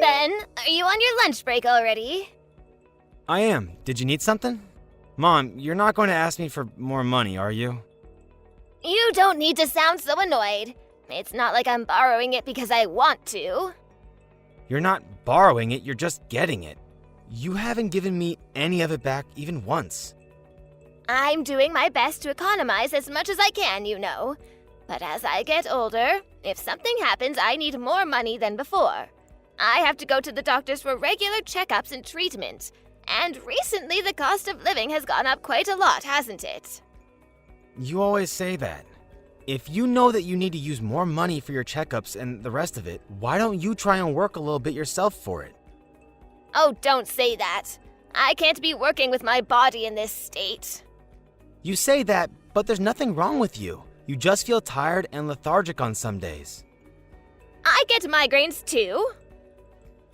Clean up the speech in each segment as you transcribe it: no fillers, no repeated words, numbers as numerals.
Ben, are you on your lunch break already? I am. Did you need something? Mom, you're not going to ask me for more money, are you? You don't need to sound so annoyed. It's not like I'm borrowing it because I want to. You're not borrowing it, you're just getting it. You haven't given me any of it back even once. I'm doing my best to economize as much as I can, you know. But as I get older, if something happens, I need more money than before. I have to go to the doctors for regular checkups and treatment. And recently the cost of living has gone up quite a lot, hasn't it? You always say that. If you know that you need to use more money for your checkups and the rest of it, why don't you try and work a little bit yourself for it? Oh, don't say that. I can't be working with my body in this state. You say that, but there's nothing wrong with you. You just feel tired and lethargic on some days. I get migraines too.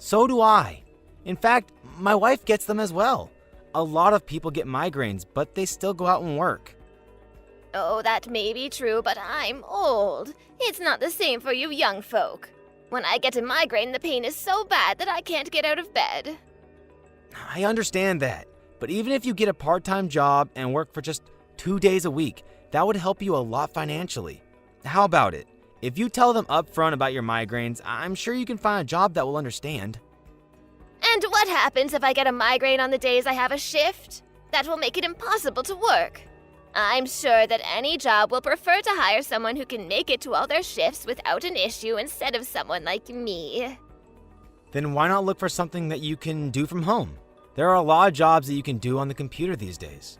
So do I. In fact, my wife gets them as well. A lot of people get migraines, but they still go out and work. Oh, that may be true, but I'm old. It's not the same for you young folk. When I get a migraine, the pain is so bad that I can't get out of bed. I understand that, but even if you get a part-time job and work for just 2 days a week, that would help you a lot financially. How about it? If you tell them upfront about your migraines, I'm sure you can find a job that will understand. And what happens if I get a migraine on the days I have a shift? That will make it impossible to work. I'm sure that any job will prefer to hire someone who can make it to all their shifts without an issue instead of someone like me. Then why not look for something that you can do from home? There are a lot of jobs that you can do on the computer these days.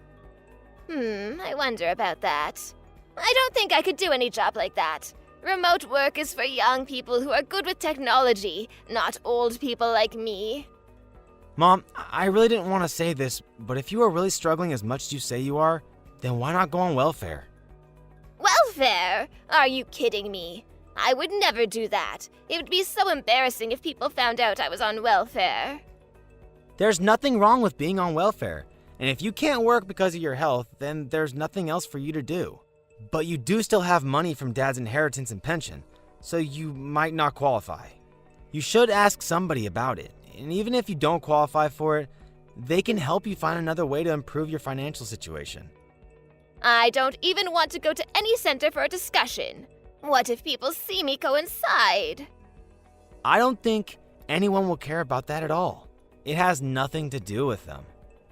I wonder about that. I don't think I could do any job like that. Remote work is for young people who are good with technology, not old people like me. Mom, I really didn't want to say this, but if you are really struggling as much as you say you are, then why not go on welfare? Welfare? Are you kidding me? I would never do that. It would be so embarrassing if people found out I was on welfare. There's nothing wrong with being on welfare, and if you can't work because of your health, then there's nothing else for you to do. But you do still have money from Dad's inheritance and pension, so you might not qualify. You should ask somebody about it, and even if you don't qualify for it, they can help you find another way to improve your financial situation. I don't even want to go to any center for a discussion. What if people see me go inside? I don't think anyone will care about that at all. It has nothing to do with them.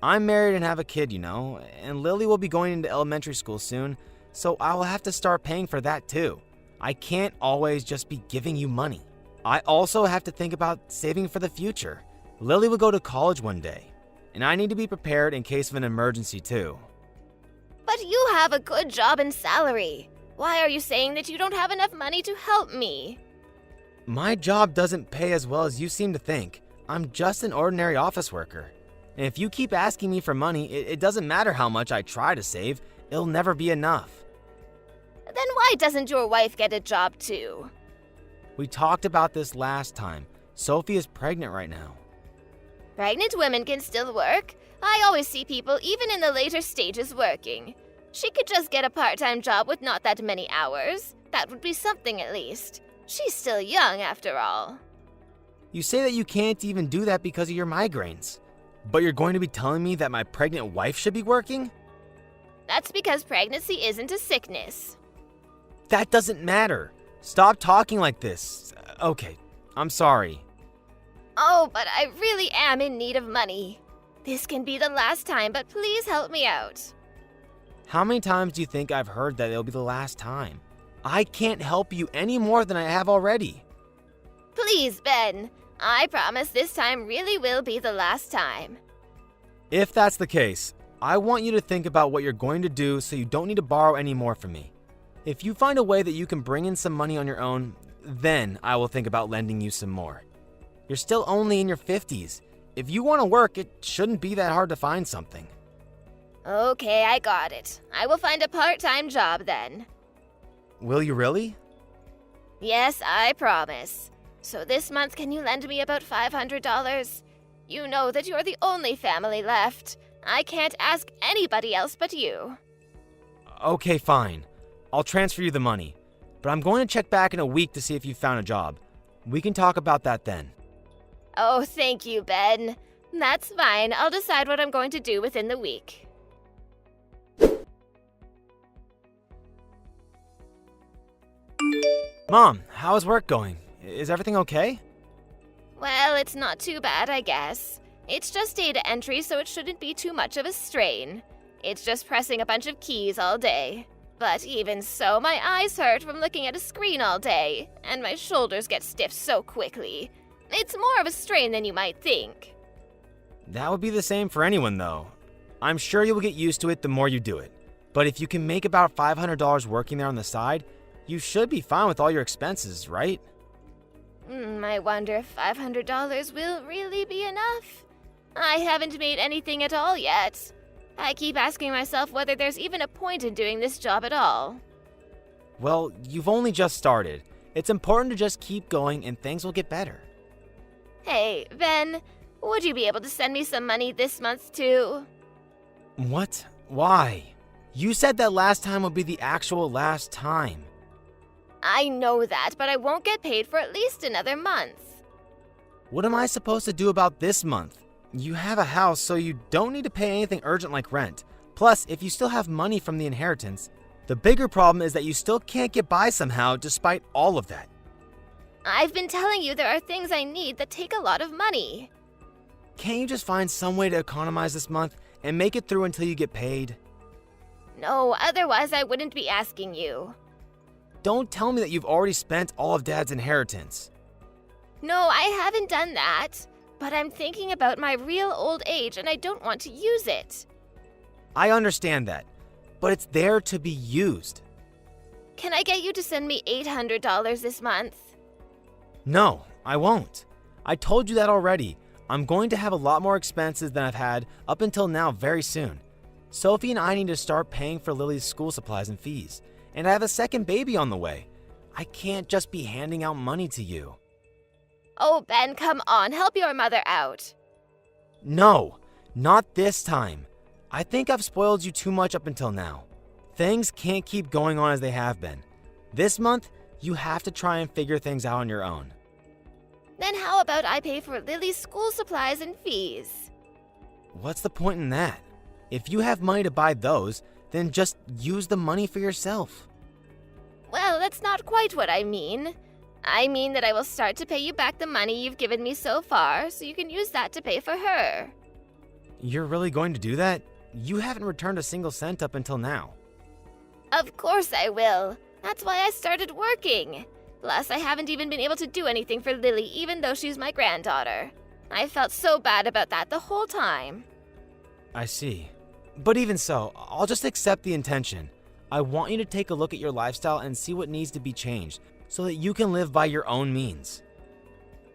I'm married and have a kid, you know, and Lily will be going into elementary school soon, so I will have to start paying for that too. I can't always just be giving you money. I also have to think about saving for the future. Lily will go to college one day, and I need to be prepared in case of an emergency too. But you have a good job and salary. Why are you saying that you don't have enough money to help me? My job doesn't pay as well as you seem to think. I'm just an ordinary office worker. And if you keep asking me for money, it doesn't matter how much I try to save, it'll never be enough. Then why doesn't your wife get a job too? We talked about this last time. Sophie is pregnant right now. Pregnant women can still work. I always see people even in the later stages working. She could just get a part-time job with not that many hours. That would be something at least. She's still young after all. You say that you can't even do that because of your migraines. But you're going to be telling me that my pregnant wife should be working? That's because pregnancy isn't a sickness. That doesn't matter. Stop talking like this. Okay, I'm sorry. Oh, but I really am in need of money. This can be the last time, but please help me out. How many times do you think I've heard that it'll be the last time? I can't help you any more than I have already. Please, Ben. I promise this time really will be the last time. If that's the case, I want you to think about what you're going to do so you don't need to borrow any more from me. If you find a way that you can bring in some money on your own, then I will think about lending you some more. You're still only in your 50s. If you want to work, it shouldn't be that hard to find something. Okay, I got it. I will find a part-time job then. Will you really? Yes, I promise. So this month, can you lend me about $500? You know that you're the only family left. I can't ask anybody else but you. Okay, fine. I'll transfer you the money. But I'm going to check back in a week to see if you found a job. We can talk about that then. Oh, thank you, Ben. That's fine. I'll decide what I'm going to do within the week. Mom, how's work going? Is everything okay? Well, it's not too bad, I guess. It's just data entry, so it shouldn't be too much of a strain. It's just pressing a bunch of keys all day. But even so, my eyes hurt from looking at a screen all day, and my shoulders get stiff so quickly. It's more of a strain than you might think. That would be the same for anyone, though. I'm sure you will get used to it the more you do it. But if you can make about $500 working there on the side, you should be fine with all your expenses, right? I wonder if $500 will really be enough. I haven't made anything at all yet. I keep asking myself whether there's even a point in doing this job at all. Well, you've only just started. It's important to just keep going and things will get better. Hey, Ben, would you be able to send me some money this month too? What? Why? You said that last time would be the actual last time. I know that, but I won't get paid for at least another month. What am I supposed to do about this month? You have a house, so you don't need to pay anything urgent like rent. Plus, if you still have money from the inheritance, the bigger problem is that you still can't get by somehow despite all of that. I've been telling you there are things I need that take a lot of money. Can't you just find some way to economize this month and make it through until you get paid? No, otherwise I wouldn't be asking you. Don't tell me that you've already spent all of Dad's inheritance. No, I haven't done that. But I'm thinking about my real old age and I don't want to use it. I understand that, but it's there to be used. Can I get you to send me $800 this month? No, I won't. I told you that already. I'm going to have a lot more expenses than I've had up until now very soon. Sophie and I need to start paying for Lily's school supplies and fees, and I have a second baby on the way. I can't just be handing out money to you. Oh, Ben, come on, help your mother out. No, not this time. I think I've spoiled you too much up until now. Things can't keep going on as they have been. This month, you have to try and figure things out on your own. Then how about I pay for Lily's school supplies and fees? What's the point in that? If you have money to buy those, then just use the money for yourself. Well, that's not quite what I mean. I mean that I will start to pay you back the money you've given me so far, so you can use that to pay for her. You're really going to do that? You haven't returned a single cent up until now. Of course I will. That's why I started working. Plus, I haven't even been able to do anything for Lily, even though she's my granddaughter. I felt so bad about that the whole time. I see. But even so, I'll just accept the intention. I want you to take a look at your lifestyle and see what needs to be changed, so that you can live by your own means.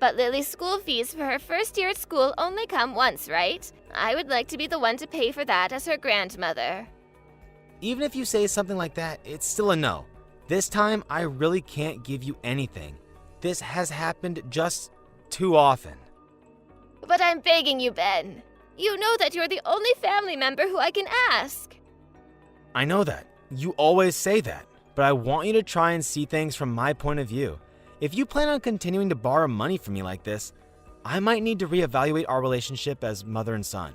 But Lily's school fees for her first year at school only come once, right? I would like to be the one to pay for that as her grandmother. Even if you say something like that, it's still a no. This time, I really can't give you anything. This has happened just too often. But I'm begging you, Ben. You know that you're the only family member who I can ask. I know that. You always say that. But I want you to try and see things from my point of view. If you plan on continuing to borrow money from me like this, I might need to reevaluate our relationship as mother and son.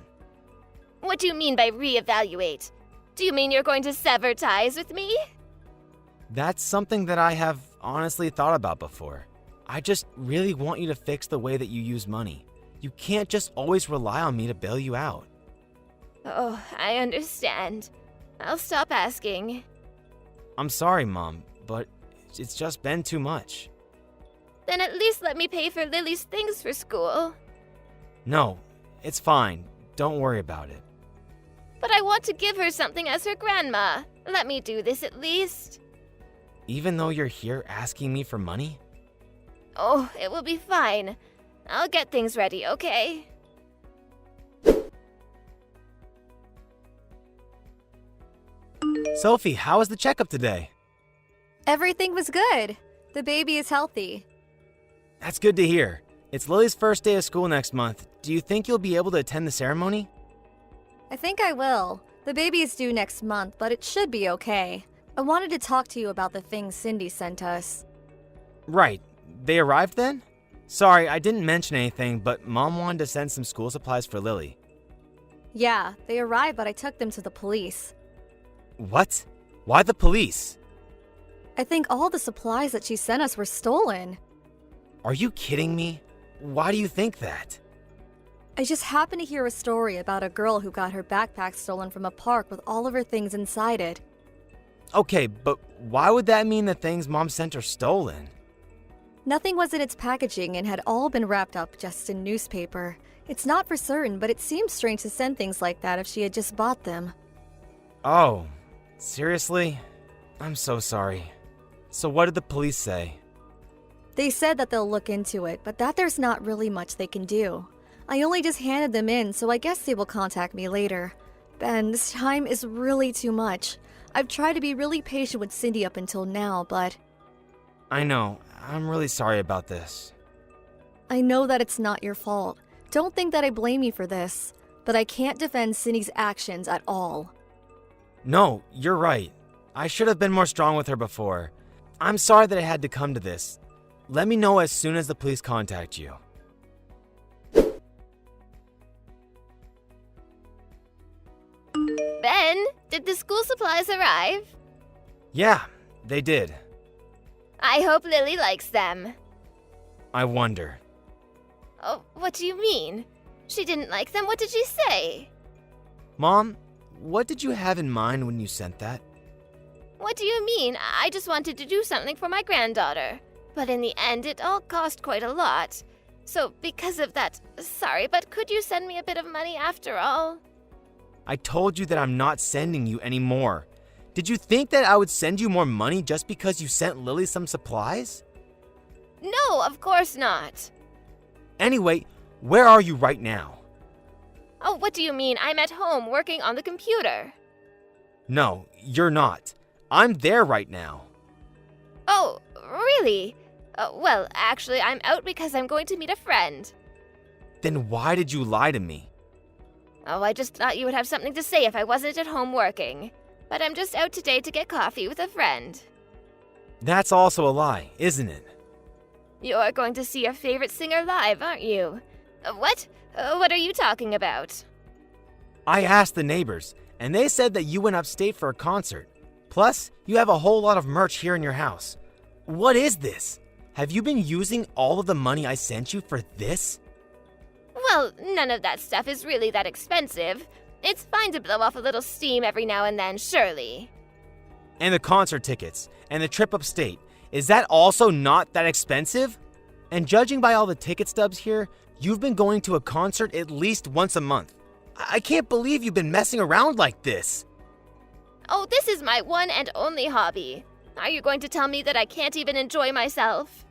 What do you mean by reevaluate? Do you mean you're going to sever ties with me? That's something that I have honestly thought about before. I just really want you to fix the way that you use money. You can't just always rely on me to bail you out. Oh, I understand. I'll stop asking. I'm sorry, Mom, but it's just been too much. Then at least let me pay for Lily's things for school. No, it's fine. Don't worry about it. But I want to give her something as her grandma. Let me do this at least. Even though you're here asking me for money? Oh, it will be fine. I'll get things ready, okay? Sophie, how was the checkup today? Everything was good. The baby is healthy. That's good to hear. It's Lily's first day of school next month. Do you think you'll be able to attend the ceremony? I think I will. The baby is due next month, but it should be okay. I wanted to talk to you about the things Cindy sent us. Right. They arrived then? Sorry, I didn't mention anything, but Mom wanted to send some school supplies for Lily. Yeah, they arrived, but I took them to the police. What? Why the police? I think all the supplies that she sent us were stolen. Are you kidding me? Why do you think that? I just happened to hear a story about a girl who got her backpack stolen from a park with all of her things inside it. Okay, but why would that mean the things Mom sent are stolen? Nothing was in its packaging and had all been wrapped up just in newspaper. It's not for certain, but it seems strange to send things like that if she had just bought them. Oh, seriously? I'm so sorry. So what did the police say? They said that they'll look into it, but that there's not really much they can do. I only just handed them in, so I guess they will contact me later. Ben, this time is really too much. I've tried to be really patient with Cindy up until now, but... I know. I'm really sorry about this. I know that it's not your fault. Don't think that I blame you for this. But I can't defend Cindy's actions at all. No, you're right. I should have been more strong with her before. I'm sorry that it had to come to this. Let me know as soon as the police contact you. Ben, did the school supplies arrive? Yeah, they did. I hope Lily likes them. I wonder. Oh, what do you mean? She didn't like them? What did she say? Mom, what did you have in mind when you sent that? What do you mean? I just wanted to do something for my granddaughter. But in the end, it all cost quite a lot. So because of that, sorry, but could you send me a bit of money after all? I told you that I'm not sending you any more. Did you think that I would send you more money just because you sent Lily some supplies? No, of course not. Anyway, where are you right now? Oh, what do you mean? I'm at home working on the computer. No, you're not. I'm there right now. Oh, really? Well, actually, I'm out because I'm going to meet a friend. Then why did you lie to me? Oh, I just thought you would have something to say if I wasn't at home working. But I'm just out today to get coffee with a friend. That's also a lie, isn't it? You're going to see your favorite singer live, aren't you? What? What are you talking about? I asked the neighbors, and they said that you went upstate for a concert. Plus, you have a whole lot of merch here in your house. What is this? Have you been using all of the money I sent you for this? Well, none of that stuff is really that expensive. It's fine to blow off a little steam every now and then, surely. And the concert tickets, and the trip upstate. Is that also not that expensive? And judging by all the ticket stubs here, you've been going to a concert at least once a month. I can't believe you've been messing around like this. Oh, this is my one and only hobby. Are you going to tell me that I can't even enjoy myself?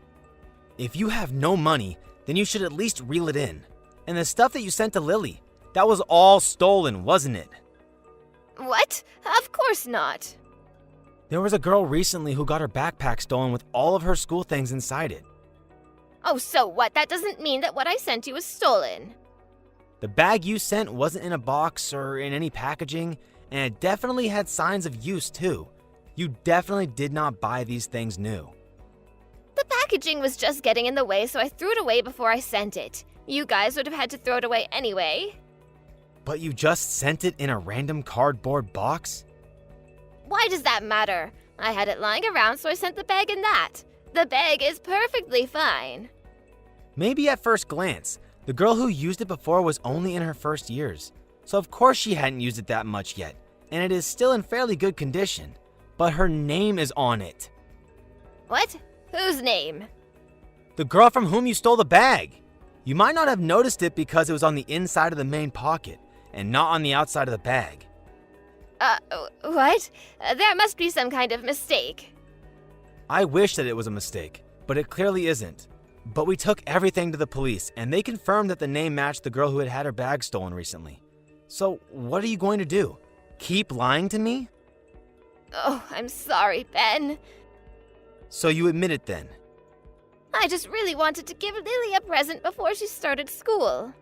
If you have no money, then you should at least reel it in. And the stuff that you sent to Lily, that was all stolen, wasn't it? What? Of course not. There was a girl recently who got her backpack stolen with all of her school things inside it. Oh, so what? That doesn't mean that what I sent you was stolen. The bag you sent wasn't in a box or in any packaging, and it definitely had signs of use too. You definitely did not buy these things new. The packaging was just getting in the way, so I threw it away before I sent it. You guys would have had to throw it away anyway. But you just sent it in a random cardboard box? Why does that matter? I had it lying around, so I sent the bag in that. The bag is perfectly fine. Maybe at first glance, the girl who used it before was only in her first years. So of course she hadn't used it that much yet, and it is still in fairly good condition. But her name is on it. What? Whose name? The girl from whom you stole the bag. You might not have noticed it because it was on the inside of the main pocket, and not on the outside of the bag. What? There must be some kind of mistake. I wish that it was a mistake, but it clearly isn't. But we took everything to the police, and they confirmed that the name matched the girl who had her bag stolen recently. So, what are you going to do? Keep lying to me? Oh, I'm sorry, Ben. So you admit it then? I just really wanted to give Lily a present before she started school.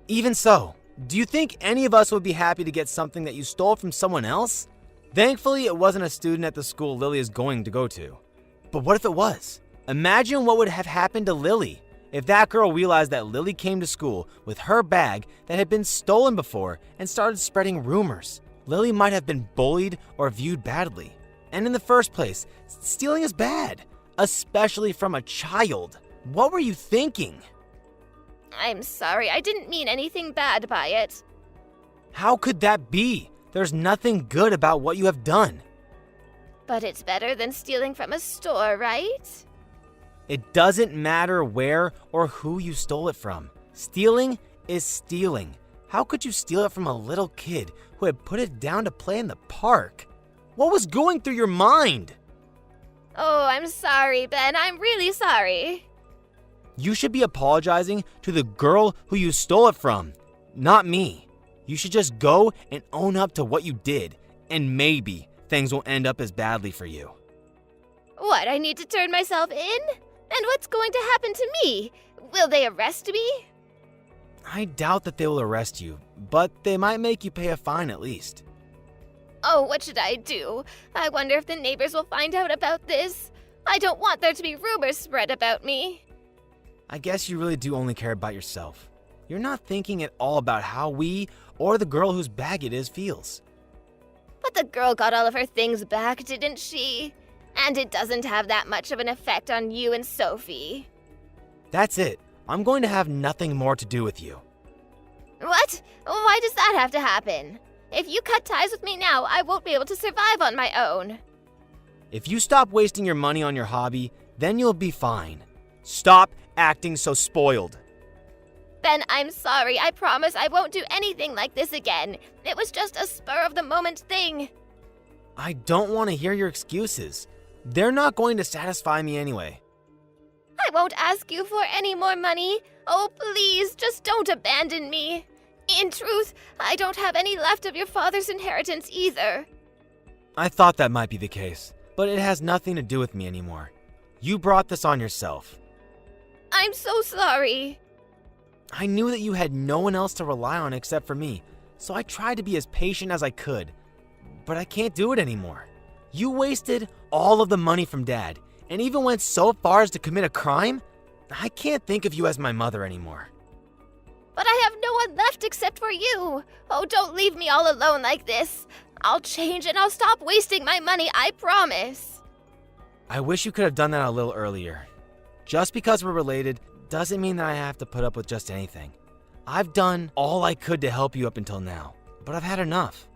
Even so, do you think any of us would be happy to get something that you stole from someone else? Thankfully, it wasn't a student at the school Lily is going to go to. But what if it was? Imagine what would have happened to Lily If that girl realized that Lily came to school with her bag that had been stolen before and started spreading rumors, Lily might have been bullied or viewed badly. And in the first place, stealing is bad, especially from a child. What were you thinking? I'm sorry, I didn't mean anything bad by it. How could that be? There's nothing good about what you have done. But it's better than stealing from a store, right? It doesn't matter where or who you stole it from. Stealing is stealing. How could you steal it from a little kid who had put it down to play in the park? What was going through your mind? Oh, I'm sorry, Ben. I'm really sorry. You should be apologizing to the girl who you stole it from, not me. You should just go and own up to what you did, and maybe things won't end up as badly for you. What, I need to turn myself in? And what's going to happen to me? Will they arrest me? I doubt that they will arrest you, but they might make you pay a fine at least. Oh, what should I do? I wonder if the neighbors will find out about this. I don't want there to be rumors spread about me. I guess you really do only care about yourself. You're not thinking at all about how we or the girl whose bag it is feels. But the girl got all of her things back, didn't she? And it doesn't have that much of an effect on you and Sophie. That's it. I'm going to have nothing more to do with you. What? Why does that have to happen? If you cut ties with me now, I won't be able to survive on my own. If you stop wasting your money on your hobby, then you'll be fine. Stop acting so spoiled. Ben, I'm sorry. I promise I won't do anything like this again. It was just a spur-of-the-moment thing. I don't want to hear your excuses. They're not going to satisfy me anyway. I won't ask you for any more money. Oh, please, just don't abandon me. In truth, I don't have any left of your father's inheritance either. I thought that might be the case, but it has nothing to do with me anymore. You brought this on yourself. I'm so sorry. I knew that you had no one else to rely on except for me, so I tried to be as patient as I could. But I can't do it anymore. You wasted all of the money from Dad, and even went so far as to commit a crime? I can't think of you as my mother anymore. But I have no one left except for you. Oh, don't leave me all alone like this. I'll change and I'll stop wasting my money, I promise. I wish you could have done that a little earlier. Just because we're related doesn't mean that I have to put up with just anything. I've done all I could to help you up until now, but I've had enough.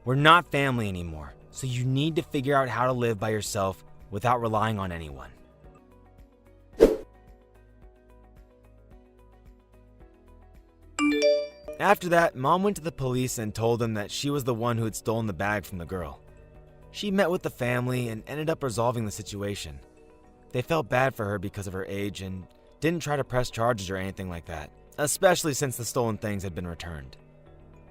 We're not family anymore, so you need to figure out how to live by yourself without relying on anyone. After that, Mom went to the police and told them that she was the one who had stolen the bag from the girl. She met with the family and ended up resolving the situation. They felt bad for her because of her age and didn't try to press charges or anything like that, especially since the stolen things had been returned.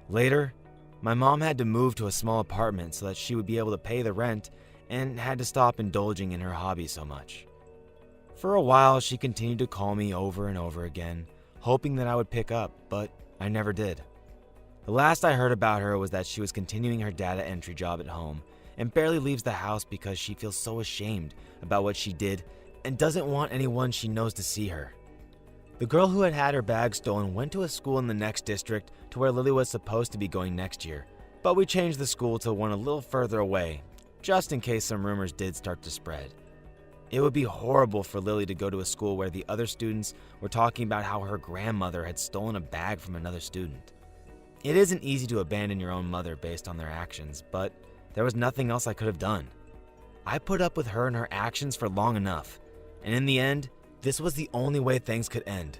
Later, my mom had to move to a small apartment so that she would be able to pay the rent and had to stop indulging in her hobby so much. For a while, she continued to call me over and over again, hoping that I would pick up, but I never did. The last I heard about her was that she was continuing her data entry job at home and barely leaves the house because she feels so ashamed about what she did and doesn't want anyone she knows to see her. The girl who had had her bag stolen went to a school in the next district to where Lily was supposed to be going next year, but we changed the school to one a little further away, just in case some rumors did start to spread. It would be horrible for Lily to go to a school where the other students were talking about how her grandmother had stolen a bag from another student. It isn't easy to abandon your own mother based on their actions, but there was nothing else I could have done. I put up with her and her actions for long enough, and in the end, this was the only way things could end.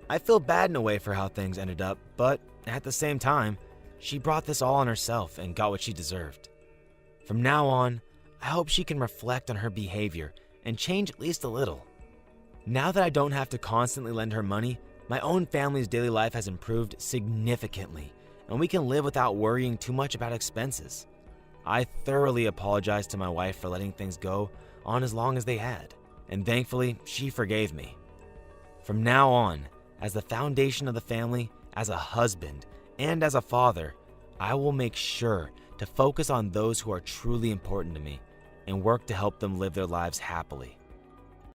I feel bad in a way for how things ended up, but at the same time, she brought this all on herself and got what she deserved. From now on, I hope she can reflect on her behavior and change at least a little. Now that I don't have to constantly lend her money, my own family's daily life has improved significantly, and we can live without worrying too much about expenses. I thoroughly apologized to my wife for letting things go on as long as they had, and thankfully, she forgave me. From now on, as the foundation of the family, as a husband, and as a father, I will make sure to focus on those who are truly important to me and work to help them live their lives happily.